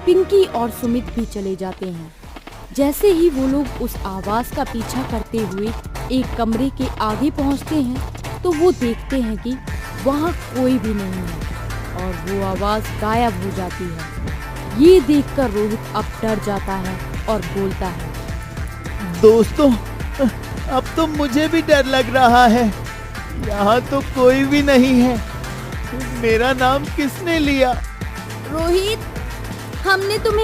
पिंकी और सुमित भी चले जाते हैं। जैसे ही वो लोग उस आवाज का पीछा करते हुए एक कमरे के आगे पहुंचते हैं तो वो देखते हैं कि वहां कोई भी नहीं है और वो आवाज गायब हो जाती है। ये देखकर रोहित अब डर जाता है और बोलता है, दोस्तों, अब तो मुझे भी डर लग रहा है। यहाँ तो कोई भी नहीं है। मेरा नाम किसने लिया? रोहित, हमने तुम्हें